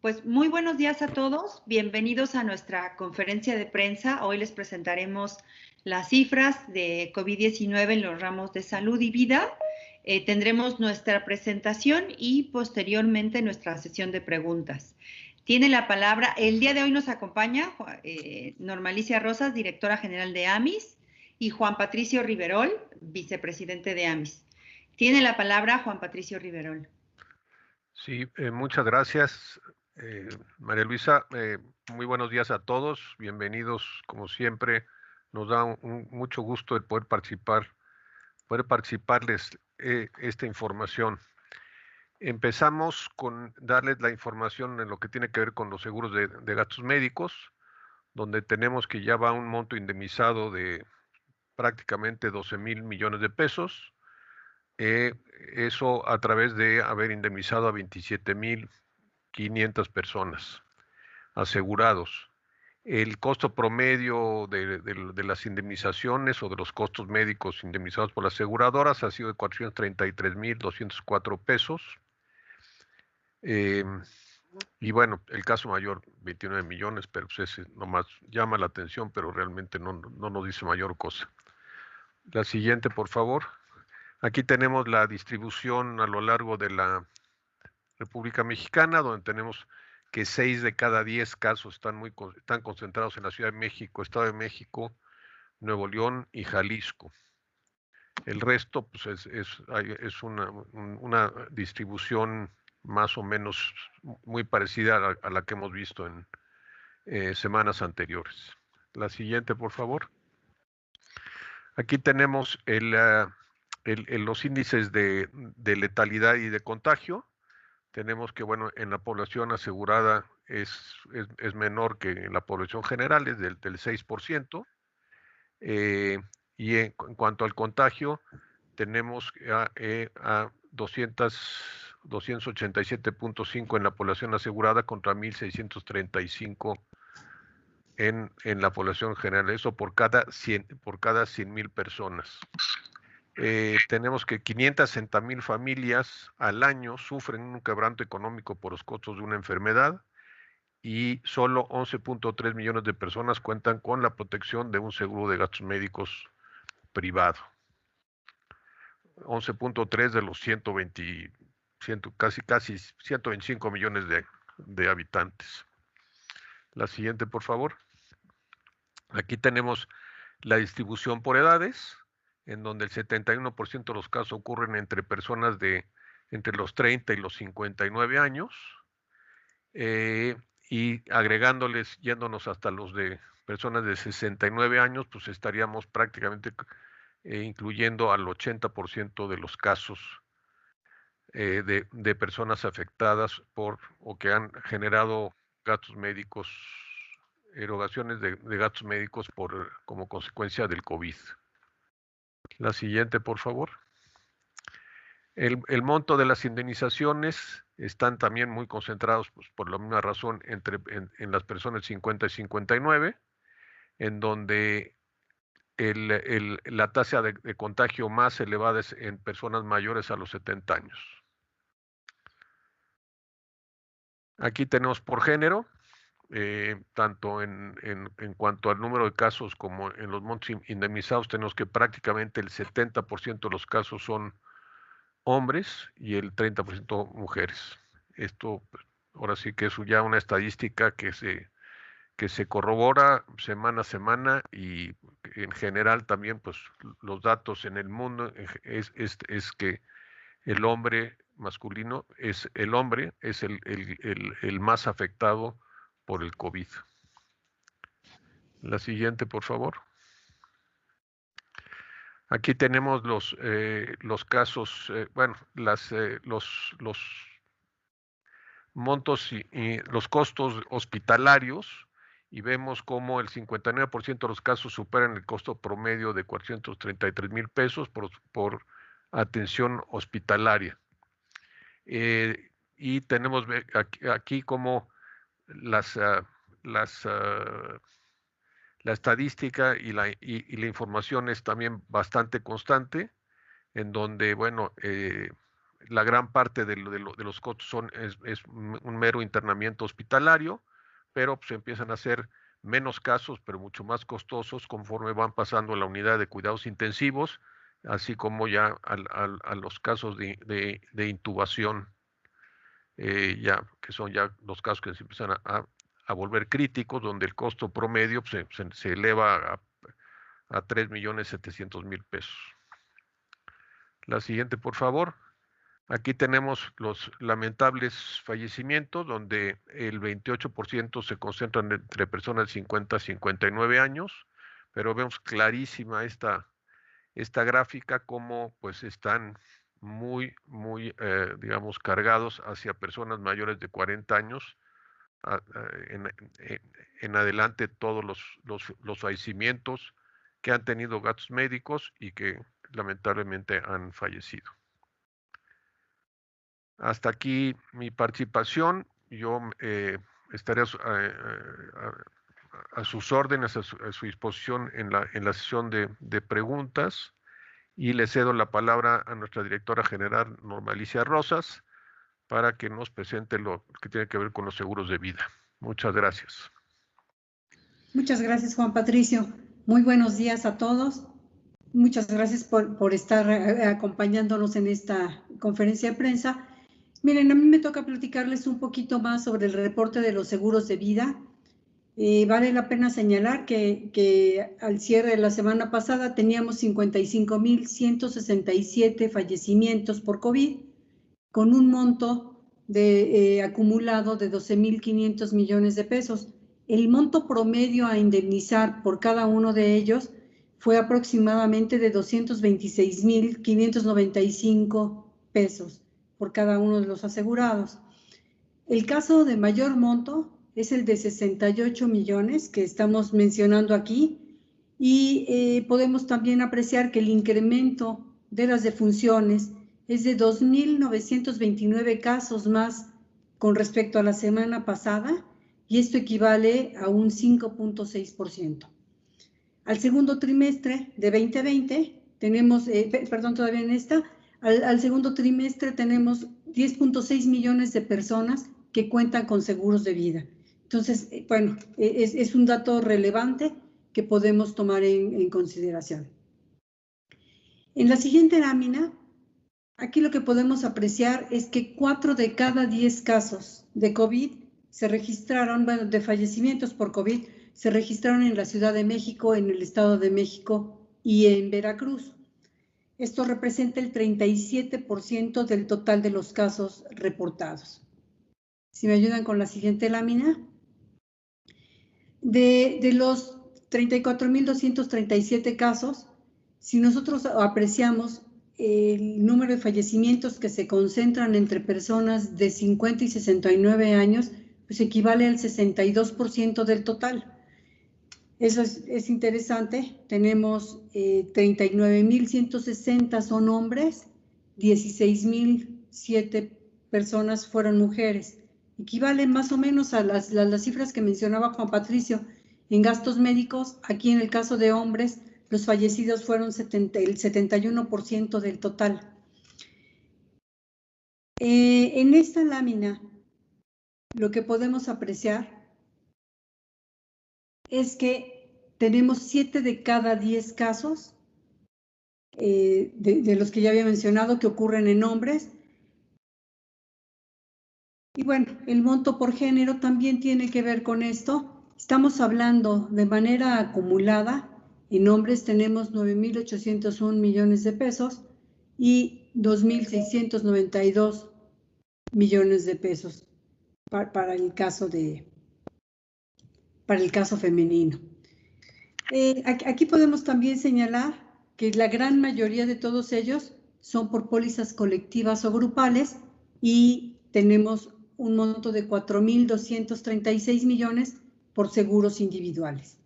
Pues muy buenos días a todos, bienvenidos a nuestra conferencia de prensa. Hoy les presentaremos las cifras de COVID-19 en los ramos de salud y vida. Tendremos nuestra presentación y posteriormente nuestra sesión de preguntas. Tiene la palabra, el día de hoy nos acompaña Norma Alicia Rosas, directora general de AMIS, y Juan Patricio Riverol, vicepresidente de AMIS. Tiene la palabra Juan Patricio Riverol. Sí, muchas gracias, María Luisa. Muy buenos días a todos, bienvenidos como siempre. Nos da mucho gusto el poder participarles esta información. Empezamos con darles la información en lo que tiene que ver con los seguros de gastos médicos, donde tenemos que ya va un monto indemnizado de prácticamente 12,000 millones de pesos. Eso a través de haber indemnizado a 27,500 personas asegurados. El costo promedio de las indemnizaciones o de los costos médicos indemnizados por las aseguradoras ha sido de 433,204 pesos. Y bueno, el caso mayor, 29 millones, pero pues ese nomás llama la atención, pero realmente no nos dice mayor cosa. La siguiente, por favor. Aquí tenemos la distribución a lo largo de la República Mexicana, donde tenemos que 6 de cada 10 casos están concentrados en la Ciudad de México, Estado de México, Nuevo León y Jalisco. El resto pues es una distribución más o menos muy parecida a la que hemos visto en semanas anteriores. La siguiente, por favor. Aquí tenemos los índices de letalidad y de contagio. Tenemos que, bueno, en la población asegurada es menor que en la población general, es del 6%. Y en cuanto al contagio, tenemos a 287.5 en la población asegurada contra 1,635 en la población general. Eso por cada 100,000 personas. Tenemos que 560,000 familias al año sufren un quebranto económico por los costos de una enfermedad y solo 11.3 millones de personas cuentan con la protección de un seguro de gastos médicos privado. 11.3 de los casi 125 millones de habitantes. La siguiente, por favor. Aquí tenemos la distribución por edades, en donde el 71% de los casos ocurren entre personas entre los 30 y los 59 años, y agregándoles, yéndonos hasta los de personas de 69 años, pues estaríamos prácticamente incluyendo al 80% de los casos de personas afectadas o que han generado gastos médicos, erogaciones de gastos médicos como consecuencia del COVID. La siguiente, por favor. El monto de las indemnizaciones están también muy concentrados, pues, por la misma razón en las personas 50 y 59, en donde la tasa de contagio más elevada es en personas mayores a los 70 años. Aquí tenemos por género, tanto en cuanto al número de casos como en los montos indemnizados, tenemos que prácticamente el 70% de los casos son hombres y el 30% mujeres. Esto, pues, ahora sí que es ya una estadística que se corrobora semana a semana, y en general también, pues, los datos en el mundo es que el hombre masculino es el más afectado por el COVID. La siguiente, por favor. Aquí tenemos los casos, los montos y los costos hospitalarios, y vemos cómo el 59% de los casos superan el costo promedio de 433,000 pesos por atención hospitalaria. Y tenemos aquí como la estadística y la información es también bastante constante, en donde, bueno, la gran parte de los costos es un mero internamiento hospitalario, pero pues empiezan a ser menos casos, pero mucho más costosos conforme van pasando a la unidad de cuidados intensivos, así como ya a los casos de intubación, ya que son ya los casos que se empiezan a volver críticos, donde el costo promedio pues, se eleva a 3.700.000 pesos. La siguiente, por favor. Aquí tenemos los lamentables fallecimientos, donde el 28% se concentran entre personas de 50 a 59 años, pero vemos clarísima esta gráfica como pues están muy, digamos, cargados hacia personas mayores de 40 años, en adelante todos los fallecimientos que han tenido gastos médicos y que lamentablemente han fallecido. Hasta aquí mi participación. Yo estaré a sus órdenes, a su disposición en la sesión de preguntas, y le cedo la palabra a nuestra directora general, Norma Alicia Rosas, para que nos presente lo que tiene que ver con los seguros de vida. Muchas gracias. Muchas gracias, Juan Patricio. Muy buenos días a todos. Muchas gracias por estar acompañándonos en esta conferencia de prensa. Miren, a mí me toca platicarles un poquito más sobre el reporte de los seguros de vida. Vale la pena señalar que al cierre de la semana pasada teníamos 55.167 fallecimientos por COVID, con un monto acumulado de 12.500 millones de pesos. El monto promedio a indemnizar por cada uno de ellos fue aproximadamente de 226.595 pesos por cada uno de los asegurados. El caso de mayor monto es el de 68 millones que estamos mencionando aquí, y podemos también apreciar que el incremento de las defunciones es de 2.929 casos más con respecto a la semana pasada, y esto equivale a un 5.6%. Al segundo trimestre de 2020 tenemos, todavía en esta, al segundo trimestre tenemos 10.6 millones de personas que cuentan con seguros de vida. Entonces, bueno, es un dato relevante que podemos tomar en consideración. En la siguiente lámina, aquí lo que podemos apreciar es que 4 de cada 10 casos de COVID se registraron, bueno, de fallecimientos por COVID, se registraron en la Ciudad de México, en el Estado de México y en Veracruz. Esto representa el 37% del total de los casos reportados. Si me ayudan con la siguiente lámina. De los 34.237 casos, si nosotros apreciamos el número de fallecimientos que se concentran entre personas de 50 y 69 años, pues equivale al 62% del total. Eso es interesante. Tenemos 39.160 son hombres, 16.007 personas fueron mujeres. Equivale más o menos a las cifras que mencionaba Juan Patricio. En gastos médicos, aquí en el caso de hombres, los fallecidos fueron el 71% del total. En esta lámina, lo que podemos apreciar es que tenemos 7 de cada 10 casos de los que ya había mencionado que ocurren en hombres. Y bueno, el monto por género también tiene que ver con esto. Estamos hablando de manera acumulada. En hombres tenemos 9.801 millones de pesos y 2.692 millones de pesos para el caso femenino. Aquí podemos también señalar que la gran mayoría de todos ellos son por pólizas colectivas o grupales, y tenemos un monto de 4.236 millones por seguros individuales.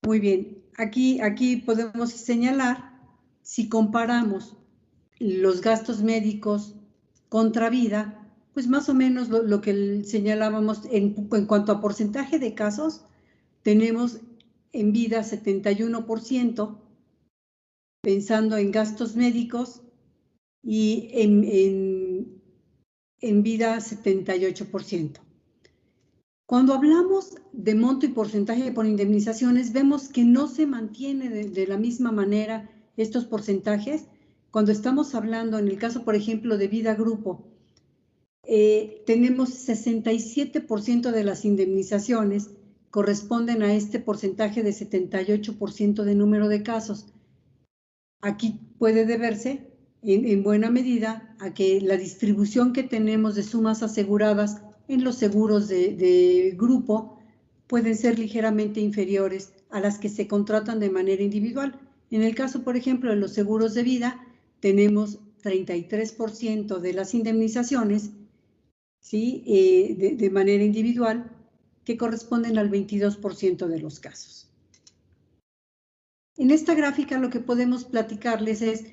Muy bien, aquí podemos señalar, si comparamos los gastos médicos contra vida, pues más o menos lo que señalábamos en cuanto a porcentaje de casos, tenemos en vida 71%, pensando en gastos médicos, y en vida 78%. Cuando hablamos de monto y porcentaje por indemnizaciones, vemos que no se mantiene de la misma manera estos porcentajes. Cuando estamos hablando, en el caso, por ejemplo, de vida grupo, tenemos 67% de las indemnizaciones corresponden a este porcentaje de 78% de número de casos. Aquí puede deberse en buena medida a que la distribución que tenemos de sumas aseguradas en los seguros de grupo pueden ser ligeramente inferiores a las que se contratan de manera individual. En el caso, por ejemplo, de los seguros de vida, tenemos 33% de las indemnizaciones, ¿sí? De manera individual, que corresponden al 22% de los casos. En esta gráfica lo que podemos platicarles es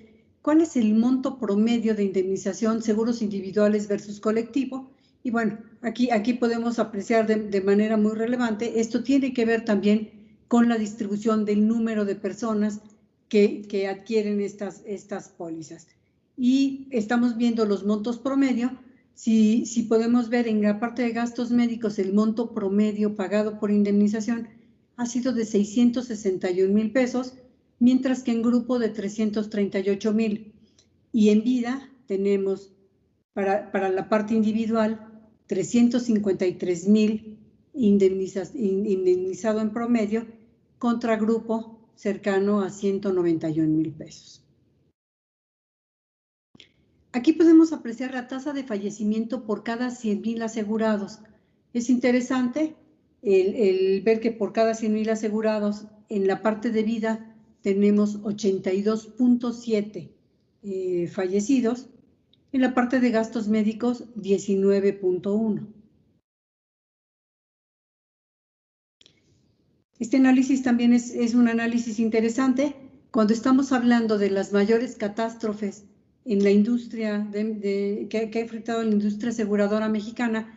cuál es el monto promedio de indemnización seguros individuales versus colectivo. Y bueno, aquí podemos apreciar de manera muy relevante, esto tiene que ver también con la distribución del número de personas que adquieren estas pólizas. Y estamos viendo los montos promedio. Si podemos ver en la parte de gastos médicos, el monto promedio pagado por indemnización ha sido de 661,000 pesos, mientras que en grupo de 338,000. Y en vida tenemos para la parte individual 353,000 indemnizado en promedio, contra grupo cercano a 191,000 pesos. Aquí podemos apreciar la tasa de fallecimiento por cada 100,000 asegurados. Es interesante el ver que por cada 100,000 asegurados en la parte de vida tenemos 82.7 fallecidos, en la parte de gastos médicos 19.1. Este análisis también es un análisis interesante cuando estamos hablando de las mayores catástrofes en la industria que ha enfrentado la industria aseguradora mexicana.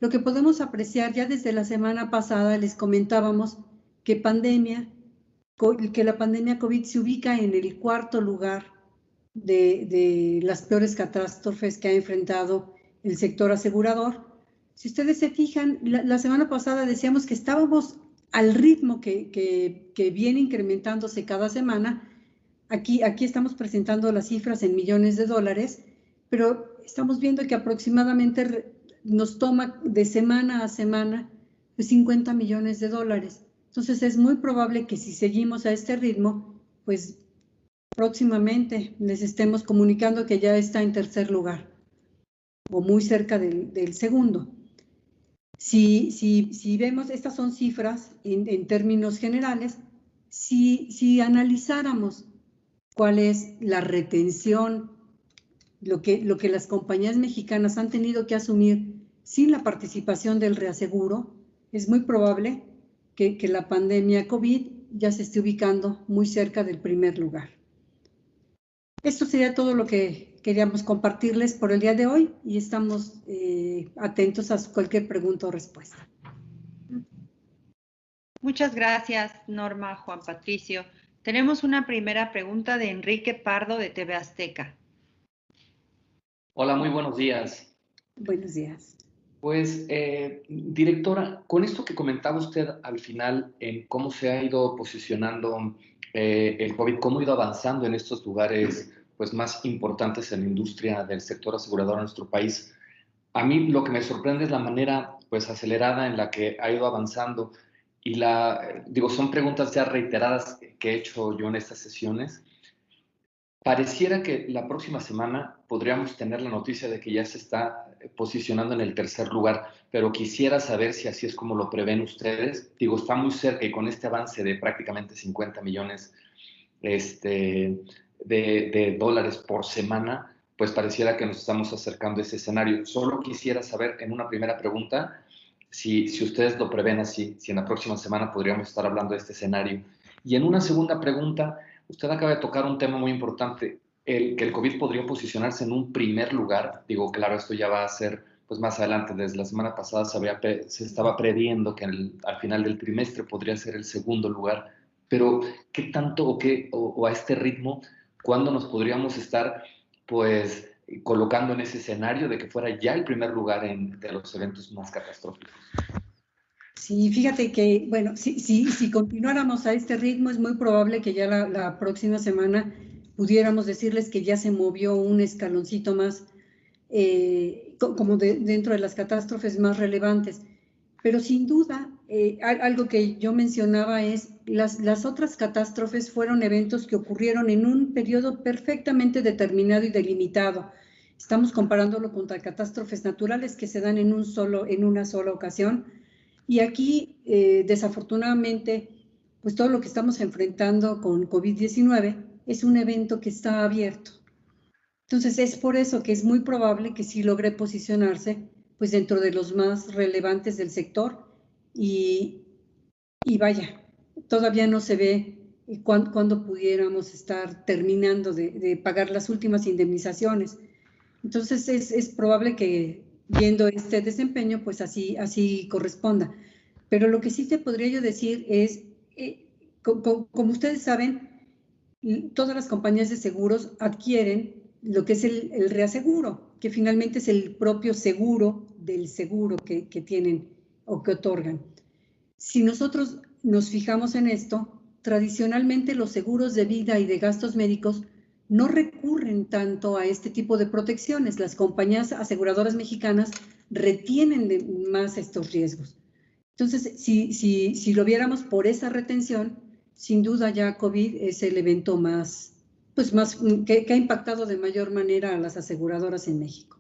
Lo que podemos apreciar ya desde la semana pasada, les comentábamos que la pandemia COVID se ubica en el 4º lugar de las peores catástrofes que ha enfrentado el sector asegurador. Si ustedes se fijan, la semana pasada decíamos que estábamos al ritmo que viene incrementándose cada semana. Aquí estamos presentando las cifras en millones de dólares, pero estamos viendo que aproximadamente nos toma de semana a semana 50 millones de dólares. Entonces es muy probable que si seguimos a este ritmo, pues próximamente les estemos comunicando que ya está en 3er lugar o muy cerca del segundo. Si vemos, estas son cifras en términos generales. Si analizáramos cuál es la retención, lo que las compañías mexicanas han tenido que asumir sin la participación del reaseguro, es muy probable que la pandemia COVID ya se esté ubicando muy cerca del 1er lugar. Esto sería todo lo que queríamos compartirles por el día de hoy y estamos atentos a cualquier pregunta o respuesta. Muchas gracias, Norma, Juan Patricio. Tenemos una primera pregunta de Enrique Pardo de TV Azteca. Hola, muy buenos días. Buenos días. Pues, directora, con esto que comentaba usted al final en cómo se ha ido posicionando el COVID, cómo ha ido avanzando en estos lugares pues, más importantes en la industria del sector asegurador en nuestro país, a mí lo que me sorprende es la manera pues, acelerada en la que ha ido avanzando. Y son preguntas ya reiteradas que he hecho yo en estas sesiones. Pareciera que la próxima semana podríamos tener la noticia de que ya se está posicionando en el 3er lugar, pero quisiera saber si así es como lo prevén ustedes. Está muy cerca y con este avance de prácticamente 50 millones de dólares por semana, pues pareciera que nos estamos acercando a ese escenario. Solo quisiera saber en una primera pregunta si ustedes lo prevén así, si en la próxima semana podríamos estar hablando de este escenario. Y en una segunda pregunta, usted acaba de tocar un tema muy importante, que el COVID podría posicionarse en un 1er lugar. Claro, esto ya va a ser pues, más adelante. Desde la semana pasada se estaba previendo que al final del trimestre podría ser el 2º lugar. pero ¿qué tanto o a este ritmo, cuándo nos podríamos estar, pues, colocando en ese escenario de que fuera ya el primer lugar de los eventos más catastróficos? Sí, fíjate que, bueno, si continuáramos a este ritmo, es muy probable que ya la próxima semana pudiéramos decirles que ya se movió un escaloncito más, como dentro de las catástrofes más relevantes. Pero sin duda, algo que yo mencionaba es, las otras catástrofes fueron eventos que ocurrieron en un periodo perfectamente determinado y delimitado. Estamos comparándolo contra catástrofes naturales que se dan en una sola ocasión. Y aquí, desafortunadamente, pues todo lo que estamos enfrentando con COVID-19 es un evento que está abierto. Entonces, es por eso que es muy probable que sí logre posicionarse pues dentro de los más relevantes del sector y vaya, todavía no se ve cuándo pudiéramos estar terminando de pagar las últimas indemnizaciones. Entonces, es probable que viendo este desempeño, pues así corresponda. Pero lo que sí te podría yo decir es, como ustedes saben, todas las compañías de seguros adquieren lo que es el reaseguro, que finalmente es el propio seguro del seguro que tienen o que otorgan. Si nosotros nos fijamos en esto, tradicionalmente los seguros de vida y de gastos médicos no recurren tanto a este tipo de protecciones. Las compañías aseguradoras mexicanas retienen más estos riesgos. Entonces, si lo viéramos por esa retención, sin duda ya COVID es el evento que ha impactado de mayor manera a las aseguradoras en México.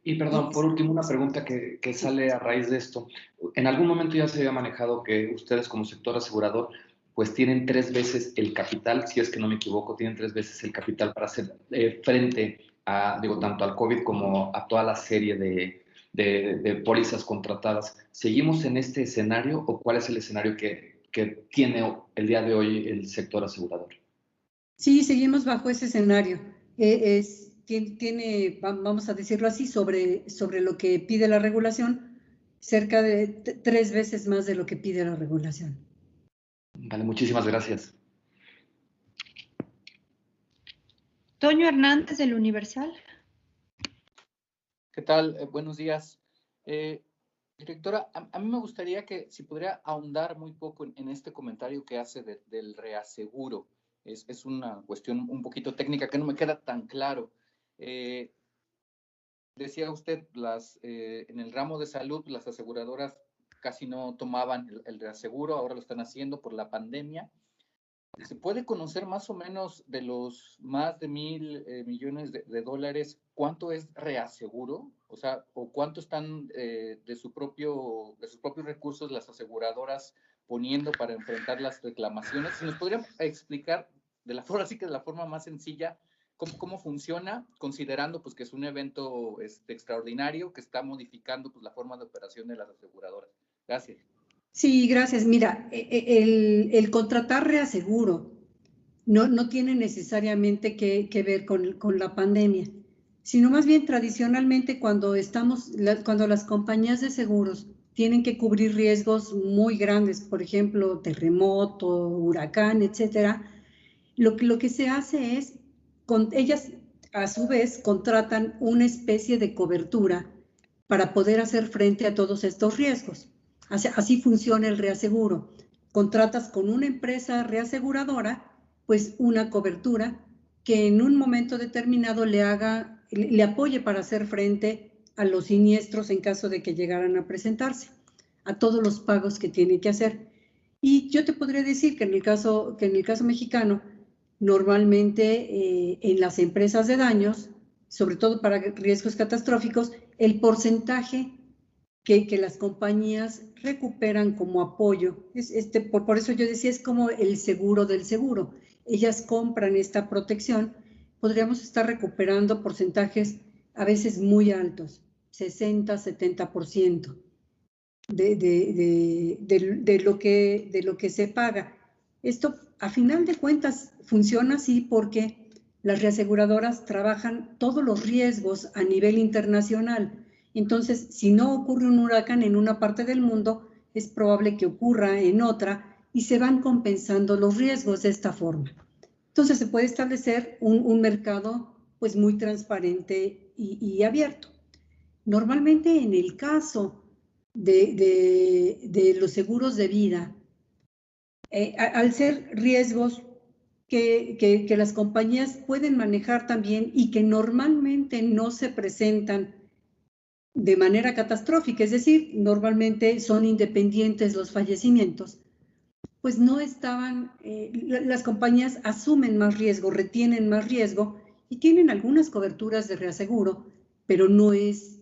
Y perdón, por último, una pregunta que sale a raíz de esto. En algún momento ya se había manejado que ustedes como sector asegurador pues tienen 3 veces el capital, si es que no me equivoco, tienen 3 veces el capital para hacer frente a, tanto al COVID como a toda la serie de pólizas contratadas. ¿Seguimos en este escenario o cuál es el escenario que tiene el día de hoy el sector asegurador? Sí, seguimos bajo ese escenario. Tiene, vamos a decirlo así, sobre lo que pide la regulación, cerca de 3 veces más de lo que pide la regulación. Vale, muchísimas gracias. Toño Hernández, del Universal. ¿Qué tal? Buenos días. Directora, a mí me gustaría que si pudiera ahondar muy poco en este comentario que hace del reaseguro. Es una cuestión un poquito técnica que no me queda tan claro. Decía usted, en el ramo de salud, las aseguradoras casi no tomaban el reaseguro, ahora lo están haciendo por la pandemia. ¿Se puede conocer más o menos de los más de 1,000 millones de dólares cuánto es reaseguro? O sea, o cuánto están de sus propios recursos las aseguradoras poniendo para enfrentar las reclamaciones. Si nos podrían explicar de la forma más sencilla cómo funciona, considerando pues que es un evento extraordinario que está modificando pues la forma de operación de las aseguradoras. Gracias. Sí, gracias. Mira, el contratar reaseguro no tiene necesariamente que ver con la pandemia, sino más bien tradicionalmente cuando las compañías de seguros tienen que cubrir riesgos muy grandes, por ejemplo, terremoto, huracán, etcétera, lo que se hace es, ellas a su vez contratan una especie de cobertura para poder hacer frente a todos estos riesgos. Así funciona el reaseguro. Contratas con una empresa reaseguradora, pues una cobertura que en un momento determinado le apoye para hacer frente a los siniestros en caso de que llegaran a presentarse, a todos los pagos que tiene que hacer. Y yo te podría decir que en el caso mexicano, normalmente en las empresas de daños, sobre todo para riesgos catastróficos, el porcentaje que las compañías recuperan como apoyo. Por eso yo decía, es como el seguro del seguro. Ellas compran esta protección, podríamos estar recuperando porcentajes a veces muy altos, 60, 70% de lo que se paga. Esto, a final de cuentas, funciona así porque las reaseguradoras trabajan todos los riesgos a nivel internacional. Entonces, si no ocurre un huracán en una parte del mundo, es probable que ocurra en otra y se van compensando los riesgos de esta forma. Entonces se puede establecer un mercado pues muy transparente y abierto. Normalmente en el caso de los seguros de vida, al ser riesgos que las compañías pueden manejar también y que normalmente no se presentan de manera catastrófica, es decir, normalmente son independientes los fallecimientos, pues no estaban, las compañías asumen más riesgo, retienen más riesgo y tienen algunas coberturas de reaseguro, pero no es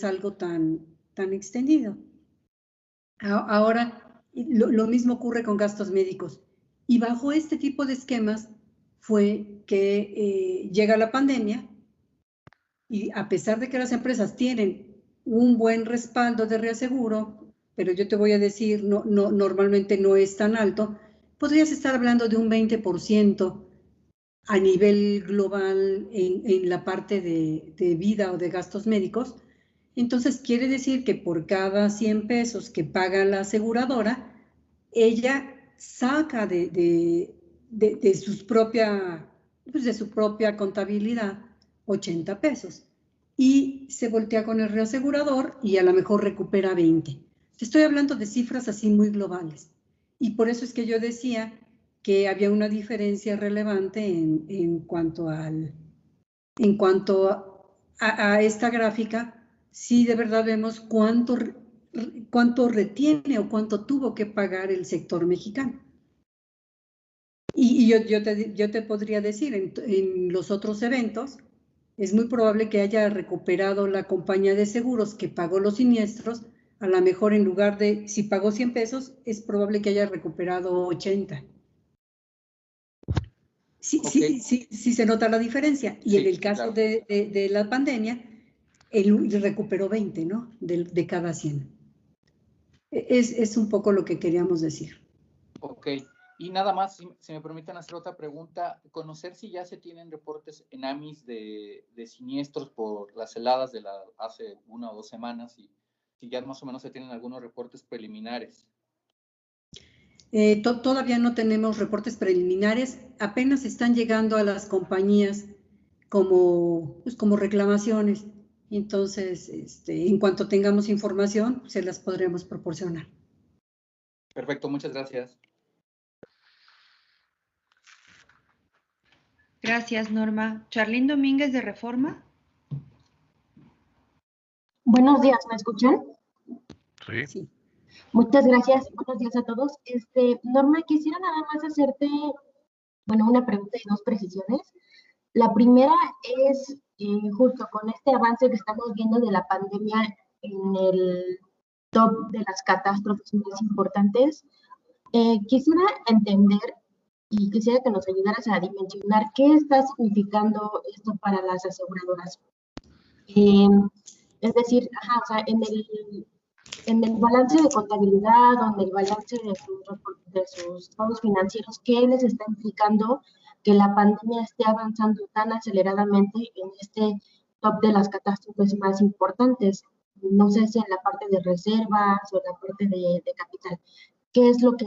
algo tan extendido. Ahora, lo mismo ocurre con gastos médicos. Y bajo este tipo de esquemas fue que llega la pandemia y a pesar de que las empresas tienen un buen respaldo de reaseguro, pero yo te voy a decir, normalmente no es tan alto, podrías estar hablando de un 20% a nivel global en la parte de vida o de gastos médicos. Entonces quiere decir que por cada 100 pesos que paga la aseguradora, ella saca de su propia contabilidad 80 pesos y se voltea con el reasegurador y a lo mejor recupera 20. Te estoy hablando de cifras así muy globales y por eso es que yo decía que había una diferencia relevante en cuanto a esta gráfica, si de verdad vemos cuánto retiene o cuánto tuvo que pagar el sector mexicano. Y yo te podría decir, en los otros eventos, es muy probable que haya recuperado la compañía de seguros que pagó los siniestros, a lo mejor en lugar de, si pagó 100 pesos, es probable que haya recuperado 80. Sí, okay. sí se nota la diferencia. Y sí, en el caso claro. de la pandemia, él recuperó 20, ¿no? De cada 100. Es un poco lo que queríamos decir. Ok. Y nada más, si me permiten hacer otra pregunta, conocer si ya se tienen reportes en AMIS de siniestros por las heladas de hace 1 o 2 semanas y si ya más o menos se tienen algunos reportes preliminares. Todavía no tenemos reportes preliminares, apenas están llegando a las compañías como reclamaciones. Entonces, en cuanto tengamos información, se las podremos proporcionar. Perfecto, muchas gracias. Gracias, Norma. Charlín Domínguez, de Reforma. Buenos días, ¿me escuchan? Sí. Muchas gracias, buenos días a todos. Norma, quisiera nada más hacerte, una pregunta y 2 precisiones. La primera es, justo con este avance que estamos viendo de la pandemia en el top de las catástrofes más importantes, quisiera entender y quisiera que nos ayudaras a dimensionar qué está significando esto para las aseguradoras. Es decir, o sea, en el balance de contabilidad o en el balance de sus estados financieros, ¿qué les está implicando que la pandemia esté avanzando tan aceleradamente en este top de las catástrofes más importantes? No sé si en la parte de reservas o en la parte de capital. ¿Qué es lo que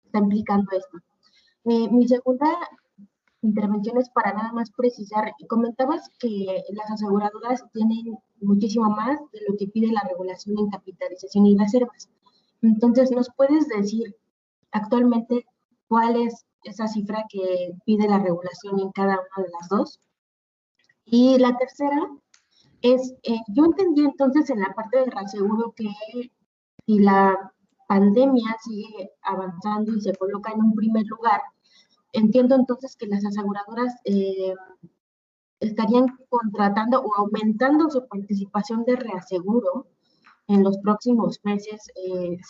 está implicando esto? Mi segunda intervención es para nada más precisar. Comentabas que las aseguradoras tienen muchísimo más de lo que pide la regulación en capitalización y reservas. Entonces, ¿nos puedes decir actualmente cuál es esa cifra que pide la regulación en cada una de las dos? Y la tercera es, yo entendí entonces en la parte del reaseguro que si la pandemia sigue avanzando y se coloca en un primer lugar, entiendo entonces que las aseguradoras estarían contratando o aumentando su participación de reaseguro en los próximos meses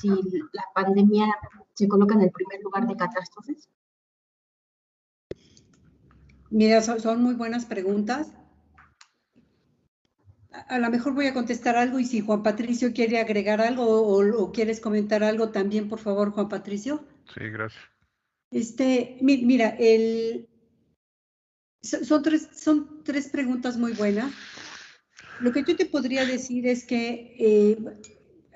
si la pandemia se coloca en el primer lugar de catástrofes. Mira, son muy buenas preguntas. A lo mejor voy a contestar algo y si Juan Patricio quiere agregar algo o quieres comentar algo también, por favor, Juan Patricio. Sí, gracias. Mira, son tres preguntas muy buenas. Lo que yo te podría decir es que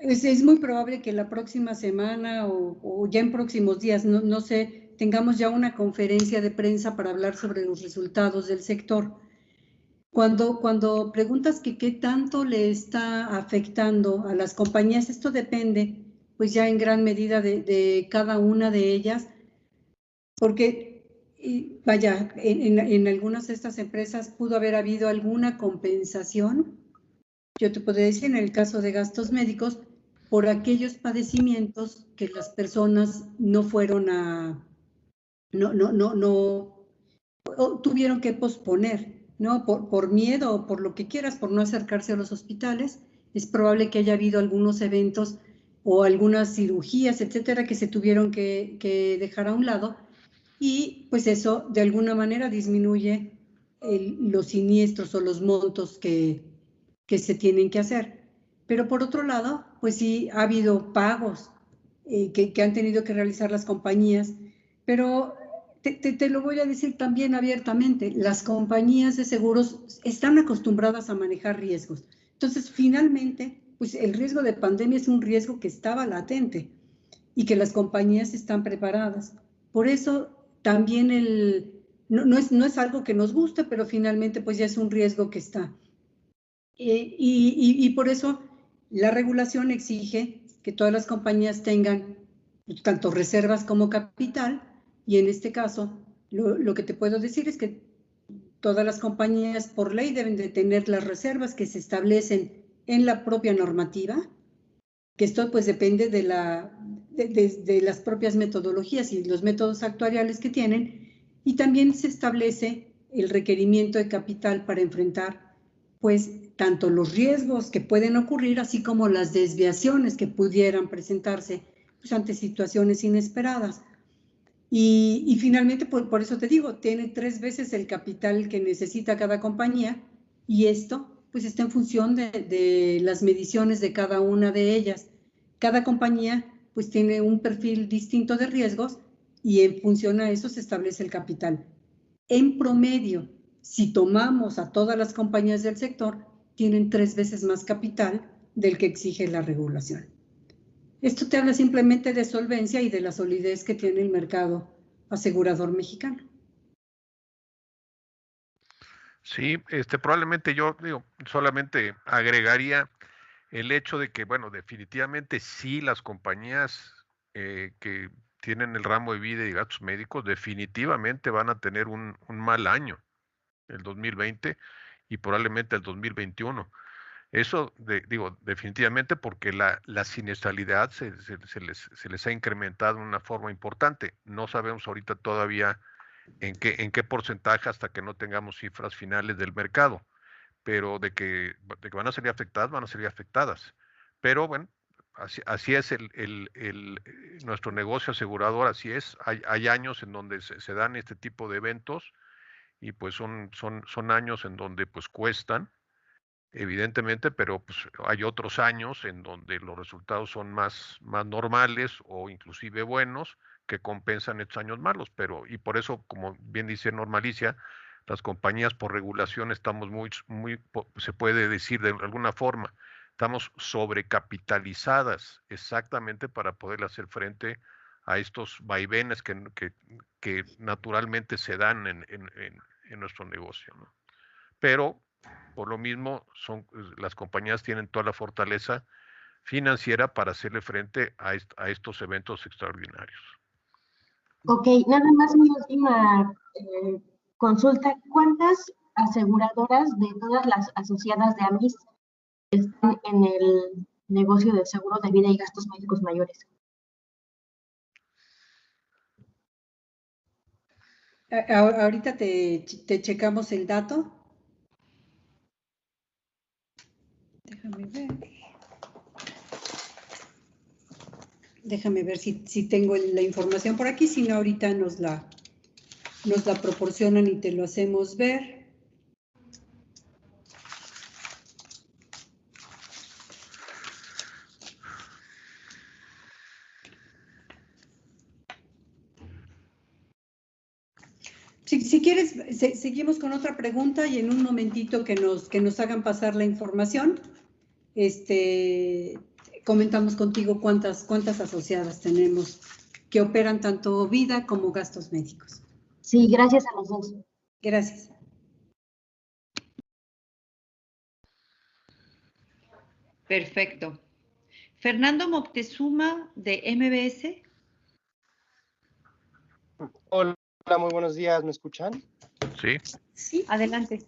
Es muy probable que la próxima semana o ya en próximos días, no sé, tengamos ya una conferencia de prensa para hablar sobre los resultados del sector. Cuando preguntas que qué tanto le está afectando a las compañías, esto depende pues ya en gran medida de cada una de ellas, porque vaya, en algunas de estas empresas pudo haber habido alguna compensación. Yo te podría decir en el caso de gastos médicos, por aquellos padecimientos que las personas no fueron tuvieron que posponer, ¿no? Por miedo o por lo que quieras, por no acercarse a los hospitales. Es probable que haya habido algunos eventos o algunas cirugías, etcétera, que se tuvieron que dejar a un lado, y pues eso de alguna manera disminuye los siniestros o los montos que se tienen que hacer. Pero por otro lado, pues sí ha habido pagos que han tenido que realizar las compañías, pero te lo voy a decir también abiertamente, las compañías de seguros están acostumbradas a manejar riesgos. Entonces, finalmente, pues el riesgo de pandemia es un riesgo que estaba latente y que las compañías están preparadas. Por eso también no es algo que nos guste, pero finalmente pues ya es un riesgo que está. Y por eso la regulación exige que todas las compañías tengan tanto reservas como capital, y en este caso lo que te puedo decir es que todas las compañías por ley deben de tener las reservas que se establecen en la propia normativa, que esto pues depende de las propias metodologías y los métodos actuariales que tienen, y también se establece el requerimiento de capital para enfrentar pues tanto los riesgos que pueden ocurrir, así como las desviaciones que pudieran presentarse pues, ante situaciones inesperadas. Y finalmente, por eso te digo, tiene 3 veces el capital que necesita cada compañía, y esto pues está en función de las mediciones de cada una de ellas. Cada compañía pues tiene un perfil distinto de riesgos, y en función a eso se establece el capital. En promedio, si tomamos a todas las compañías del sector, tienen 3 veces más capital del que exige la regulación. Esto te habla simplemente de solvencia y de la solidez que tiene el mercado asegurador mexicano. Sí, probablemente yo solamente agregaría el hecho de que, bueno, definitivamente sí las compañías que tienen el ramo de vida y gastos médicos definitivamente van a tener un mal año, el 2020 y probablemente el 2021. Eso, definitivamente porque la siniestralidad se les ha incrementado de una forma importante. No sabemos ahorita todavía en qué porcentaje hasta que no tengamos cifras finales del mercado, pero de que van a salir afectadas, van a salir afectadas. Pero bueno, así es nuestro negocio asegurador, así es. Hay años en donde se dan este tipo de eventos y pues son años en donde pues cuestan, evidentemente, pero pues hay otros años en donde los resultados son más normales o inclusive buenos, que compensan estos años malos, y por eso, como bien dice Normalicia, las compañías por regulación estamos se puede decir de alguna forma, estamos sobrecapitalizadas exactamente para poder hacer frente a estos vaivenes que naturalmente se dan en nuestro negocio, ¿no? Pero por lo mismo, las compañías tienen toda la fortaleza financiera para hacerle frente a estos eventos extraordinarios. Ok, nada más mi última consulta. ¿Cuántas aseguradoras de todas las asociadas de AMIS están en el negocio de seguro de vida y gastos médicos mayores? Ahorita te checamos el dato. Déjame ver si tengo la información por aquí, si no ahorita nos la proporcionan y te lo hacemos ver. Si quieres, seguimos con otra pregunta y en un momentito que nos hagan pasar la información, comentamos contigo cuántas asociadas tenemos que operan tanto vida como gastos médicos. Sí, gracias a los dos. Gracias. Perfecto. Fernando Moctezuma, de MBS. Hola, muy buenos días, ¿me escuchan? Sí. Sí, adelante.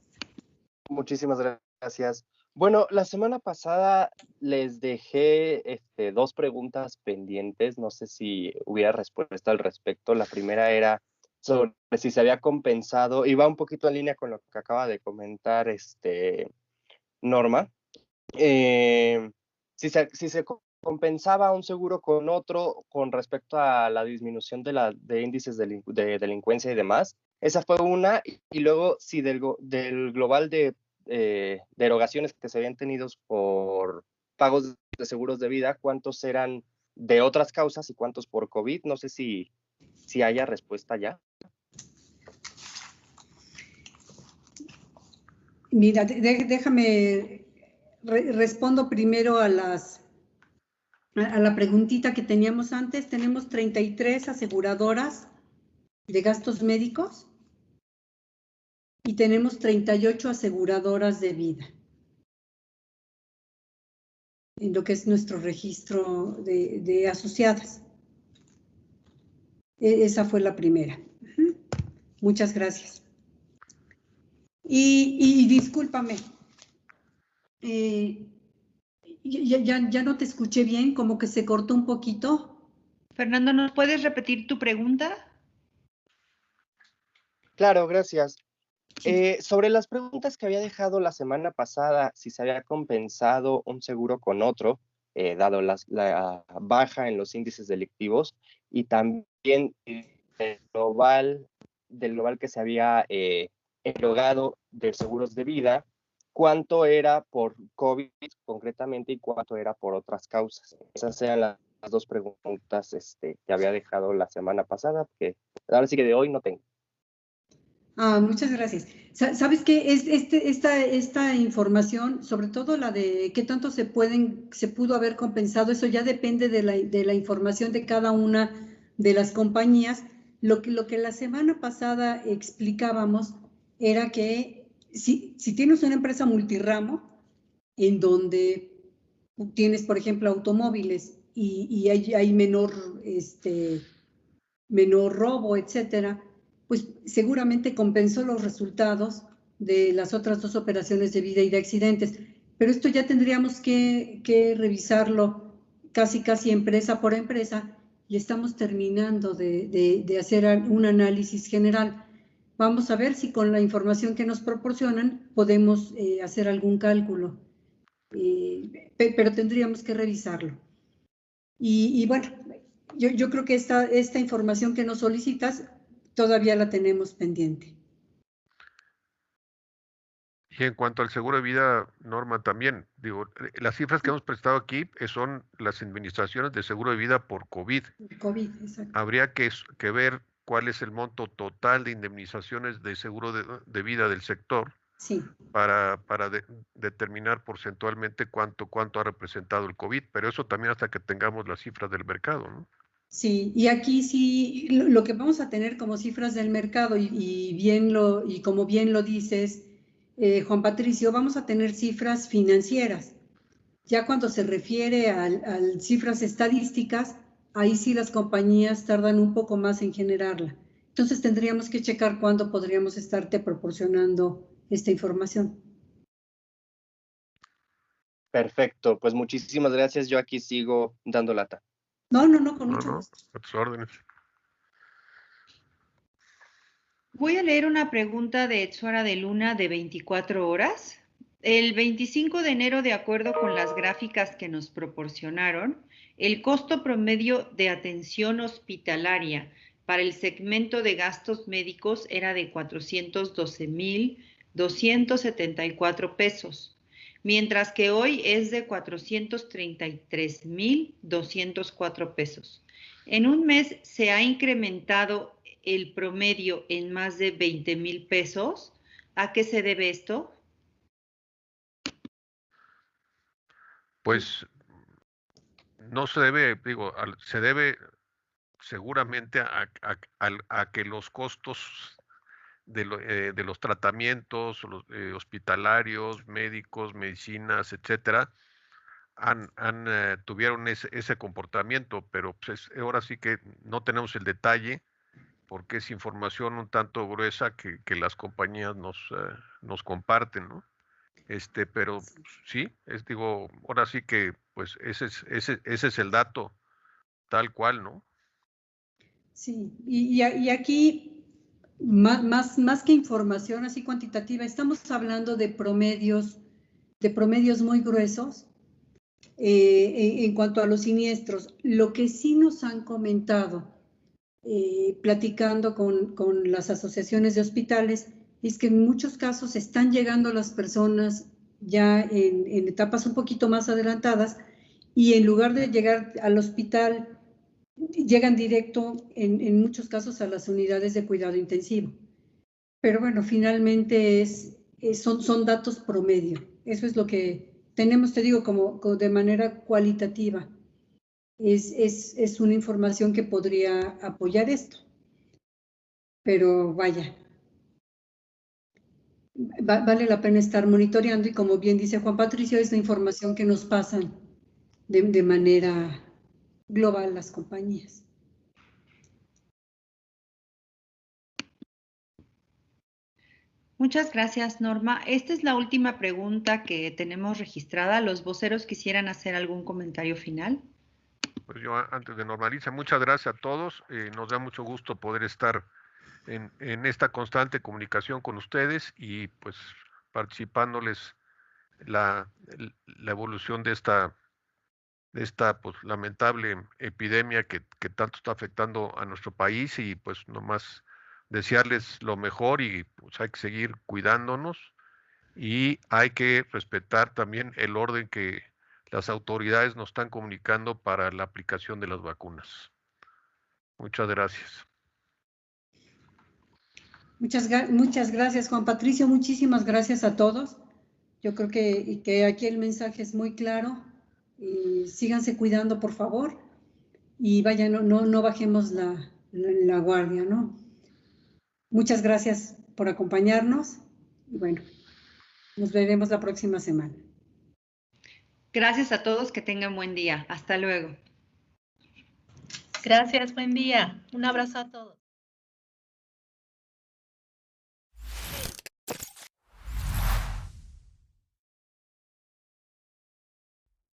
Muchísimas gracias. Bueno, la semana pasada les dejé 2 preguntas pendientes, no sé si hubiera respuesta al respecto. La primera era sobre si se había compensado, y va un poquito en línea con lo que acaba de comentar Norma. Si se compensaba un seguro con otro con respecto a la disminución de índices de delincuencia y demás. Esa fue una, y luego si del global de derogaciones que se habían tenido por pagos de seguros de vida, ¿cuántos eran de otras causas y cuántos por COVID? No sé si haya respuesta ya. Mira, déjame, respondo primero a la preguntita que teníamos antes. Tenemos 33 aseguradoras de gastos médicos y tenemos 38 aseguradoras de vida, en lo que es nuestro registro de asociadas. Esa fue la primera. Muchas gracias. Y discúlpame, ya no te escuché bien, como que se cortó un poquito. Fernando, ¿nos puedes repetir tu pregunta? Claro, gracias. Sí. Sobre las preguntas que había dejado la semana pasada, si se había compensado un seguro con otro, dado la baja en los índices delictivos, y también del global que se había erogado de seguros de vida, cuánto era por COVID concretamente y cuánto era por otras causas. Esas eran las 2 preguntas que había dejado la semana pasada, que ahora sí que de hoy no tengo. Muchas gracias. ¿Sabes qué? Esta información, sobre todo la de qué tanto se pudo haber compensado, eso ya depende de la información de cada una de las compañías. Lo que la semana pasada explicábamos era que si tienes una empresa multirramo, en donde tienes, por ejemplo, automóviles y hay menor robo, etcétera, pues seguramente compensó los resultados de las otras 2 operaciones de vida y de accidentes. Pero esto ya tendríamos que revisarlo casi empresa por empresa, y estamos terminando de hacer un análisis general. Vamos a ver si con la información que nos proporcionan podemos hacer algún cálculo, pero tendríamos que revisarlo. Y bueno, yo creo que esta información que nos solicitas todavía la tenemos pendiente. Y en cuanto al seguro de vida, Norma, también, digo, las cifras que hemos prestado aquí son las administraciones de seguro de vida por COVID. COVID, exacto. Habría que ver cuál es el monto total de indemnizaciones de seguro de vida del sector, sí, para determinar porcentualmente cuánto ha representado el COVID, pero eso también hasta que tengamos las cifras del mercado, ¿no? Sí, y aquí sí, lo que vamos a tener como cifras del mercado, y como bien lo dices, Juan Patricio, vamos a tener cifras financieras. Ya cuando se refiere a cifras estadísticas, ahí sí las compañías tardan un poco más en generarla. Entonces tendríamos que checar cuándo podríamos estarte proporcionando esta información. Perfecto, pues muchísimas gracias. Yo aquí sigo dando lata. No, con mucho gusto. A tus órdenes. Voy a leer una pregunta de Etsuara de Luna de 24 horas. El 25 de enero, de acuerdo con las gráficas que nos proporcionaron, el costo promedio de atención hospitalaria para el segmento de gastos médicos era de 412,274 pesos, mientras que hoy es de 433,204 pesos. En un mes se ha incrementado el promedio en más de 20,000 pesos. ¿A qué se debe esto? Pues no se debe, digo, se debe seguramente a que los costos de los tratamientos hospitalarios, médicos, medicinas, etcétera, tuvieron ese comportamiento, pero pues ahora sí que no tenemos el detalle porque es información un tanto gruesa que las compañías nos comparten, ¿no? Pero sí, digo, ahora sí que pues ese es el dato tal cual, ¿no? Sí, y aquí, más que información así cuantitativa, estamos hablando de promedios muy gruesos en cuanto a los siniestros. Lo que sí nos han comentado, platicando con las asociaciones de hospitales, es que en muchos casos están llegando las personas ya en etapas un poquito más adelantadas y en lugar de llegar al hospital, llegan directo en muchos casos a las unidades de cuidado intensivo. Pero bueno, finalmente son datos promedio. Eso es lo que tenemos, te digo, como de manera cualitativa. Es una información que podría apoyar esto. Pero vaya, vale la pena estar monitoreando y como bien dice Juan Patricio, es la información que nos pasan de manera global las compañías. Muchas gracias, Norma. Esta es la última pregunta que tenemos registrada. ¿Los voceros quisieran hacer algún comentario final? Pues yo antes de normalizar, muchas gracias a todos. Nos da mucho gusto poder estar en esta constante comunicación con ustedes y pues participándoles la evolución de esta pues lamentable epidemia que tanto está afectando a nuestro país y pues nomás desearles lo mejor y pues hay que seguir cuidándonos y hay que respetar también el orden que las autoridades nos están comunicando para la aplicación de las vacunas. Muchas gracias. Muchas gracias, Juan Patricio. Muchísimas gracias a todos. Yo creo que aquí el mensaje es muy claro. Síganse cuidando, por favor. Y vaya, no bajemos la guardia, ¿no? Muchas gracias por acompañarnos. Y bueno, nos veremos la próxima semana. Gracias a todos, que tengan buen día. Hasta luego. Gracias, buen día. Un abrazo a todos.